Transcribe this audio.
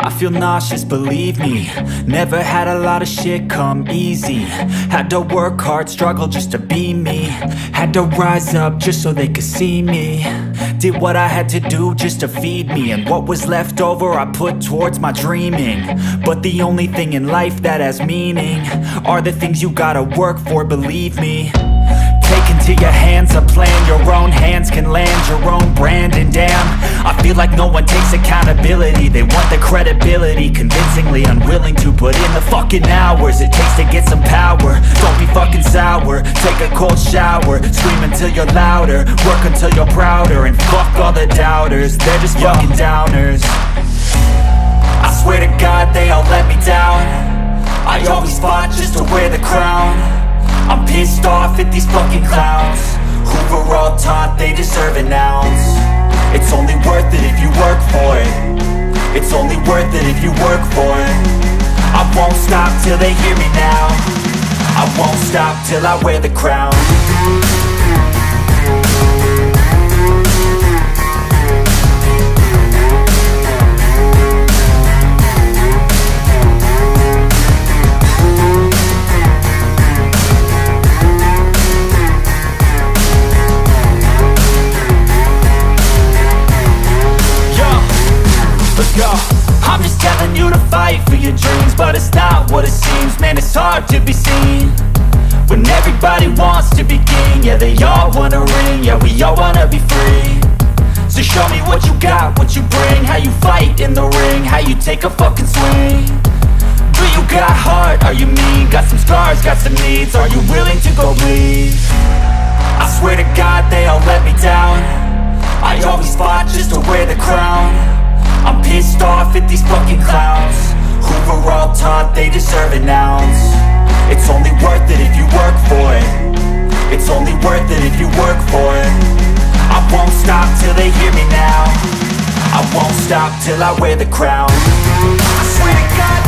I feel nauseous, believe me. Never had a lot of shit come easy. Had to work hard, struggle just to be me. Had to rise up just so they could see me. Did what I had to do just to feed me. And what was left over I put towards my dreaming. But the only thing in life that has meaning are the things you gotta work for, believe me. Take into your hands a plan, your own hands can land your own brand. And damn, I feel like no one takes accountability. They want the credibility, convincingly unwilling to put in the fucking hours it takes to get some power. Don't be fucking sour, take a cold shower. Scream until you're louder, work until you're prouder. And fuck all the doubters, they're just fucking downers. I swear to God they all let me down. I always fought just to wear the crown. I'm pissed off at these fucking clowns who were all taught they deserve an ounce. It's only worth it if you work for it. It's only worth it if you work for it. I won't stop till they hear me now. I won't stop till I wear the crown. I'm just telling you to fight for your dreams, but it's not what it seems. Man, it's hard to be seen when everybody wants to be king. Yeah, they all wanna ring, yeah, we all wanna be free. So show me what you got, what you bring, how you fight in the ring, how you take a fucking swing. Do you got heart, are you mean? Got some scars, got some needs, are you willing to go bleed? I swear to God they all let me down. I always fought just to wear the crown. I'm pissed off at these fucking clowns who were all taught they deserve an ounce. It's only worth it if you work for it. It's only worth it if you work for it. I won't stop till they hear me now. I won't stop till I wear the crown. I swear to God